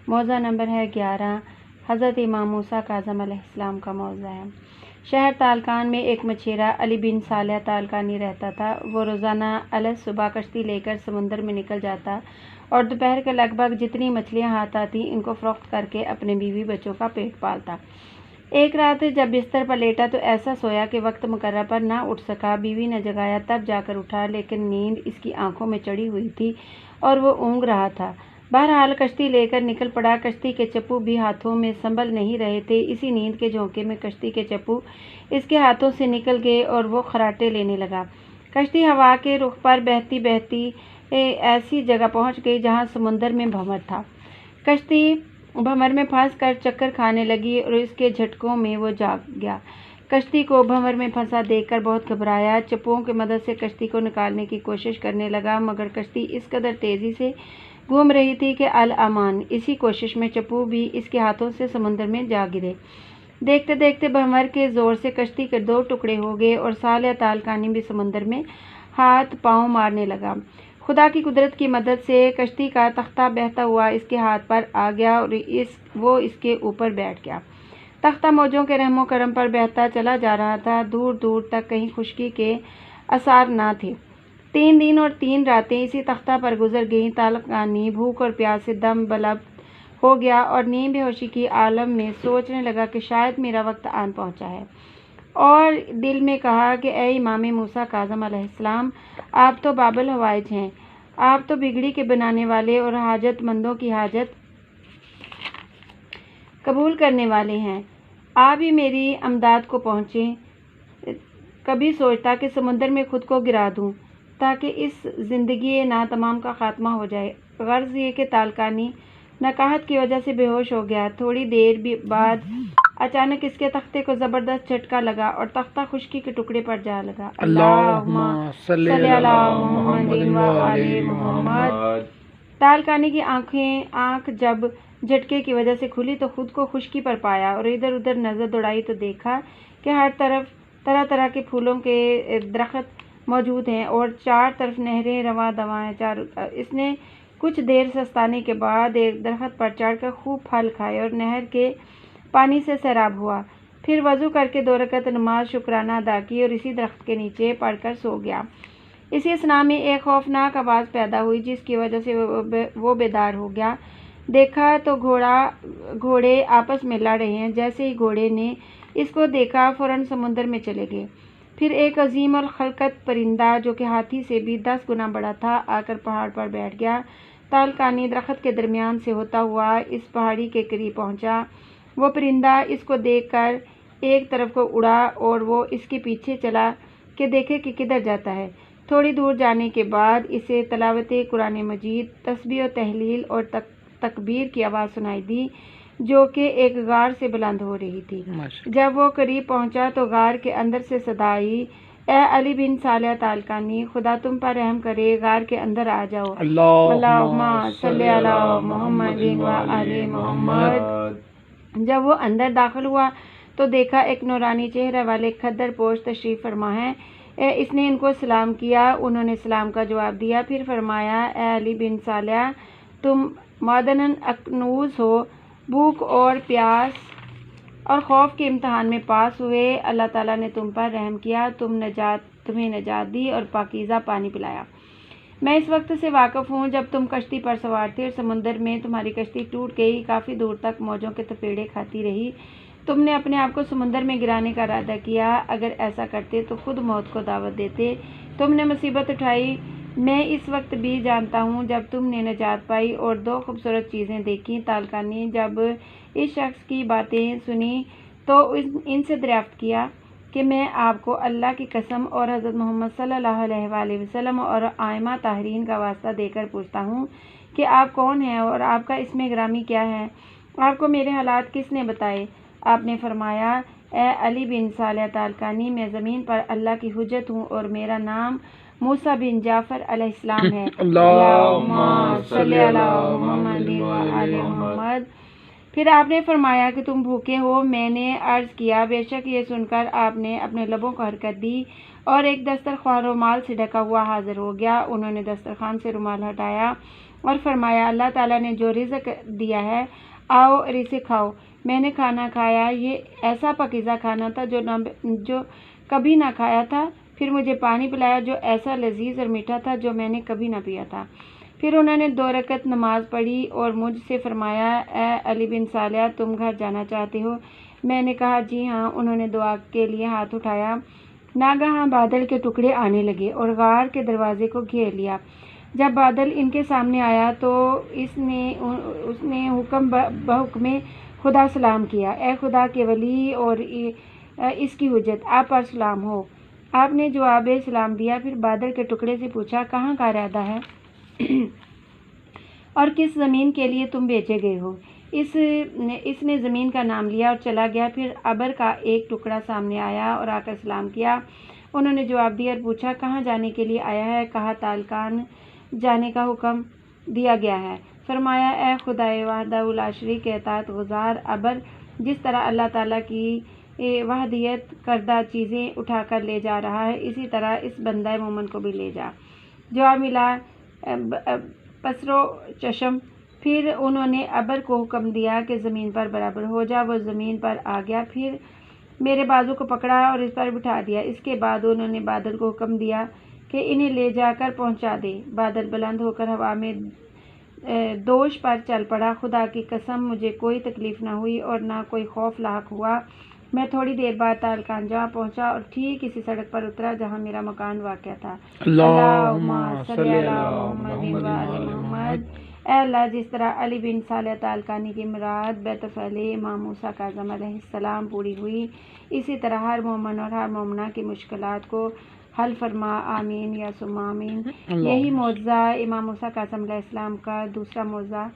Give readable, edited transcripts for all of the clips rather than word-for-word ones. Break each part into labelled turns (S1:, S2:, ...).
S1: موضوع نمبر ہے 11۔ حضرت امام موسیٰ کاظم علیہ السلام کا موضوع ہے۔ شہر تالکان میں ایک مچھیرا علی بن صالح تالکانی رہتا تھا۔ وہ روزانہ الگ صبح کشتی لے کر سمندر میں نکل جاتا اور دوپہر کے لگ بھگ جتنی مچھلیاں ہاتھ آتی ان کو فروخت کر کے اپنے بیوی بچوں کا پیٹ پالتا۔ ایک رات جب بستر پر لیٹا تو ایسا سویا کہ وقت مقررہ پر نہ اٹھ سکا۔ بیوی نے جگایا تب جا کر اٹھا، لیکن نیند اس کی آنکھوں میں چڑھی ہوئی تھی اور وہ اونگ رہا تھا۔ بہرحال کشتی لے کر نکل پڑا۔ کشتی کے چپو بھی ہاتھوں میں سنبھل نہیں رہے تھے۔ اسی نیند کے جھونکے میں کشتی کے چپو اس کے ہاتھوں سے نکل گئے اور وہ خراٹے لینے لگا۔ کشتی ہوا کے رخ پر بہتی بہتی ایسی جگہ پہنچ گئی جہاں سمندر میں بھنور تھا۔ کشتی بھنور میں پھنس کر چکر کھانے لگی اور اس کے جھٹکوں میں وہ جاگ گیا۔ کشتی کو بھنور میں پھنسا دیکھ کر بہت گھبرایا۔ چپوؤں کی مدد سے کشتی کو نکالنے کی کوشش کرنے لگا، مگر کشتی اس قدر تیزی سے گھوم رہی تھی کہ الامان اسی کوشش میں چپو بھی اس کے ہاتھوں سے سمندر میں جا گرے۔ دیکھتے دیکھتے بھنور کے زور سے کشتی کے 2 ٹکڑے ہو گئے اور صالح تالکانی بھی سمندر میں ہاتھ پاؤں مارنے لگا۔ خدا کی قدرت کی مدد سے کشتی کا تختہ بہتا ہوا اس کے ہاتھ پر آ گیا اور وہ اس کے اوپر بیٹھ گیا۔ تختہ موجوں کے رحم و کرم پر بہتا چلا جا رہا تھا۔ دور دور تک کہیں خشکی کے آثار نہ تھے۔ 3 دن اور 3 راتیں اسی تختہ پر گزر گئیں۔ تالکانی بھوک اور پیاس سے دم بلب ہو گیا اور نیم بے ہوشی کی عالم میں سوچنے لگا کہ شاید میرا وقت آن پہنچا ہے، اور دل میں کہا کہ اے امام موسیٰ کاظم علیہ السلام، آپ تو باب الحوائج ہیں، آپ تو بگڑی کے بنانے والے اور حاجت مندوں کی حاجت قبول کرنے والے ہیں، آپ ہی میری امداد کو پہنچیں۔ کبھی سوچتا کہ سمندر میں خود کو گرا دوں تاکہ اس زندگی ناتمام کا خاتمہ ہو جائے۔ غرض یہ کہ تالکانی نقاہت کی وجہ سے بے ہوش ہو گیا۔ تھوڑی دیر بعد اچانک اس کے تختے کو زبردست جھٹکا لگا اور تختہ خشکی کے ٹکڑے پر جا لگا۔ اللہم صلی علی محمد و آل محمد۔ تالکانی کی آنکھ جب جھٹکے کی وجہ سے کھلی تو خود کو خشکی پر پایا اور ادھر ادھر نظر دوڑائی تو دیکھا کہ ہر طرف طرح طرح کے پھولوں کے درخت موجود ہیں اور 4 طرف نہریں رواں دواں ہیں۔ اس نے کچھ دیر سستانے کے بعد ایک درخت پر چڑھ کر خوب پھل کھائے اور نہر کے پانی سے سیراب ہوا۔ پھر وضو کر کے 2 رکعت نماز شکرانہ ادا کی اور اسی درخت کے نیچے پڑھ کر سو گیا۔ اسی اثناء میں ایک خوفناک آواز پیدا ہوئی جس کی وجہ سے وہ بیدار ہو گیا۔ دیکھا تو گھوڑے آپس میں لڑ رہے ہیں۔ جیسے ہی گھوڑے نے اس کو دیکھا فوراً سمندر میں چلے گئے۔ پھر ایک عظیم الخلقت پرندہ جو کہ ہاتھی سے بھی 10 گنا بڑا تھا آ کر پہاڑ پر بیٹھ گیا۔ تالکانی درخت کے درمیان سے ہوتا ہوا اس پہاڑی کے قریب پہنچا۔ وہ پرندہ اس کو دیکھ کر ایک طرف کو اڑا اور وہ اس کے پیچھے چلا کہ دیکھے کہ کدھر جاتا ہے۔ تھوڑی دور جانے کے بعد اسے تلاوت قرآن مجید، تسبیح و تہلیل اور تکبیر کی آواز سنائی دی جو کہ ایک غار سے بلند ہو رہی تھی۔ جب وہ قریب پہنچا تو غار کے اندر سے صدا آئی، اے علی بن صالح تالکانی، خدا تم پر رحم کرے، غار کے اندر آ جاؤ۔ اللہم صلی علی محمد و آل محمد۔ جب وہ اندر داخل ہوا تو دیکھا ایک نورانی چہرہ والے کھدر پوش تشریف فرما ہیں۔ اس نے ان کو سلام کیا، انہوں نے سلام کا جواب دیا۔ پھر فرمایا، اے علی بن صالح، تم معدناً اکنوز ہو، بھوک اور پیاس اور خوف کے امتحان میں پاس ہوئے، اللہ تعالیٰ نے تم پر رحم کیا، تمہیں نجات دی اور پاکیزہ پانی پلایا۔ میں اس وقت سے واقف ہوں جب تم کشتی پر سوار تھے اور سمندر میں تمہاری کشتی ٹوٹ گئی، کافی دور تک موجوں کے تپیڑے کھاتی رہی۔ تم نے اپنے آپ کو سمندر میں گرانے کا ارادہ کیا، اگر ایسا کرتے تو خود موت کو دعوت دیتے۔ تم نے مصیبت اٹھائی، میں اس وقت بھی جانتا ہوں جب تم نے نجات پائی اور 2 خوبصورت چیزیں دیکھیں۔ تالکانی جب اس شخص کی باتیں سنی تو ان سے دریافت کیا کہ میں آپ کو اللہ کی قسم اور حضرت محمد صلی اللہ علیہ وآلہ وسلم اور ائمہ طاہرین کا واسطہ دے کر پوچھتا ہوں کہ آپ کون ہیں اور آپ کا اسم گرامی کیا ہے؟ آپ کو میرے حالات کس نے بتائے؟ آپ نے فرمایا، اے علی بن صالح تالکانی، میں زمین پر اللہ کی حجت ہوں اور میرا نام موسیٰ بن جعفر علیہ السلام ہے۔ اللہم صلی علی محمد و آل محمد۔ پھر آپ نے فرمایا کہ تم بھوکے ہو۔ میں نے عرض کیا، بے شک۔ یہ سن کر آپ نے اپنے لبوں کو حرکت دی اور ایک دسترخوان رومال سے ڈھکا ہوا حاضر ہو گیا۔ انہوں نے دسترخوان سے رومال ہٹایا اور فرمایا اللہ تعالیٰ نے جو رزق دیا ہے آؤ اور اسے کھاؤ۔ میں نے کھانا کھایا، یہ ایسا پاکیزہ کھانا تھا جو کبھی نہ کھایا تھا۔ پھر مجھے پانی پلایا جو ایسا لذیذ اور میٹھا تھا جو میں نے کبھی نہ پیا تھا۔ پھر انہوں نے 2 رکعت نماز پڑھی اور مجھ سے فرمایا اے علی بن صالح تم گھر جانا چاہتے ہو؟ میں نے کہا جی ہاں۔ انہوں نے دعا کے لیے ہاتھ اٹھایا، ناگہاں بادل کے ٹکڑے آنے لگے اور غار کے دروازے کو گھیر لیا۔ جب بادل ان کے سامنے آیا تو اس نے بحکم خدا سلام کیا، اے خدا کے ولی اور اس کی حجت، آپ پر سلام ہو۔ آپ نے جواب سلام دیا۔ پھر بادل کے ٹکڑے سے پوچھا کہاں کا ارادہ ہے اور کس زمین کے لیے تم بھیجے گئے ہو؟ اس نے زمین کا نام لیا اور چلا گیا۔ پھر ابر کا ایک ٹکڑا سامنے آیا اور آ کر سلام کیا۔ انہوں نے جواب دیا اور پوچھا کہاں جانے کے لیے آیا ہے؟ کہا تالکان جانے کا حکم دیا گیا ہے۔ فرمایا اے خدائے وحدہ لا شریک کے اطاعت گزار ابر، جس طرح اللہ تعالیٰ کی وحدیت کردہ چیزیں اٹھا کر لے جا رہا ہے، اسی طرح اس بندہ مومن کو بھی لے جا۔ جواب ملا پسرو چشم۔ پھر انہوں نے ابر کو حکم دیا کہ زمین پر برابر ہو جا۔ وہ زمین پر آ گیا، پھر میرے بازو کو پکڑا اور اس پر بٹھا دیا۔ اس کے بعد انہوں نے بادل کو حکم دیا کہ انہیں لے جا کر پہنچا دے۔ بادل بلند ہو کر ہوا میں دوش پر چل پڑا۔ خدا کی قسم مجھے کوئی تکلیف نہ ہوئی اور نہ کوئی خوف لاحق ہوا۔ میں تھوڑی دیر بعد تالکان جہاں پہنچا اور ٹھیک اسی سڑک پر اترا جہاں میرا مکان واقع تھا۔ اللہم صلی علی محمد و آل محمد۔ اے اللہ، جس طرح علی بن صالح تالکانی کی مراد بیت فعل امام موسیٰ کاظم علیہ السلام پوری ہوئی، اسی طرح ہر مومن اور ہر مومنہ کی مشکلات کو حل فرما، آمین یا ثم آمین۔ یہی معجزہ امام موسیٰ کاظم علیہ السلام کا دوسرا معجزہ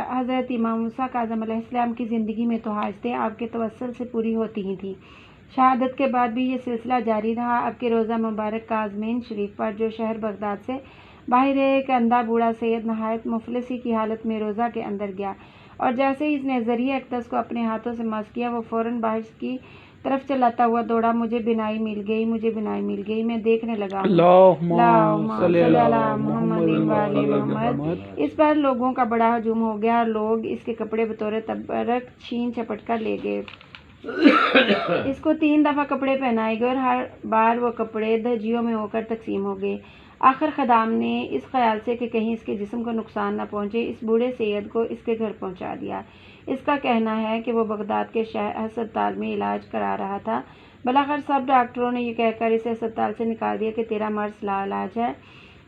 S1: حضرت امام موسیٰ کاظم علیہ السلام کی زندگی میں تو حاجتیں آپ کے توسل سے پوری ہوتی ہی تھیں، شہادت کے بعد بھی یہ سلسلہ جاری رہا۔ آپ کے روضہ مبارک قازمین شریف پر جو شہر بغداد سے باہر ایک اندھا بوڑھا سید نہایت مفلسی کی حالت میں روضہ کے اندر گیا اور جیسے ہی اس نے ذریعہ اقدس کو اپنے ہاتھوں سے مس کیا، وہ فوراً باہر کی طرف چلاتا ہوا دوڑا۔ مجھے بینائی مل گئی، میں دیکھنے لگا ہوں۔ اللہم صلی علی محمد و آل محمد۔ اس پر لوگوں کا بڑا ہجوم ہو گیا اور لوگ اس کے کپڑے بطور تبرک چھین جھپٹ کر لے گئے۔ اس کو 3 دفعہ کپڑے پہنائے گئے اور ہر بار وہ کپڑے دھجیوں میں ہو کر تقسیم ہو گئے۔ آخر خدام نے اس خیال سے کہ کہیں اس کے جسم کو نقصان نہ پہنچے، اس بوڑھے سید کو اس کے گھر پہنچا دیا۔ اس کا کہنا ہے کہ وہ بغداد کے ہسپتال میں علاج کرا رہا تھا۔ بلاخر سب ڈاکٹروں نے یہ کہہ کر اسے ہسپتال سے نکال دیا کہ تیرا مرض لاعلاج ہے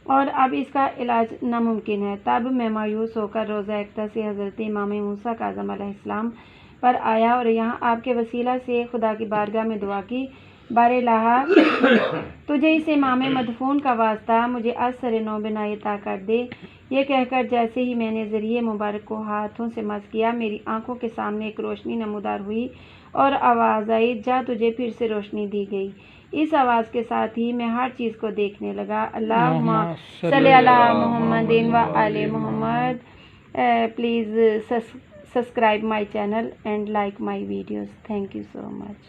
S1: اور اب اس کا علاج ناممکن ہے۔ تب میں مایوس ہو کر روضہ اقدس سے حضرت امام موسیٰ کاظم علیہ السلام پر آیا اور یہاں آپ کے وسیلہ سے خدا کی بارگاہ میں دعا کی، بار الہ تجھے اس امام مدفون کا واسطہ مجھے از سر نو بینائی عطا کر دے۔ یہ کہہ کر جیسے ہی میں نے ذریعہ مبارک کو ہاتھوں سے مس کیا، میری آنکھوں کے سامنے ایک روشنی نمودار ہوئی اور آواز آئی، جا تجھے پھر سے روشنی دی گئی۔ اس آواز کے ساتھ ہی میں ہر چیز کو دیکھنے لگا۔ اللہم صلی علی محمد و آل محمد۔ Please subscribe my channel and like my videos. Thank you so much.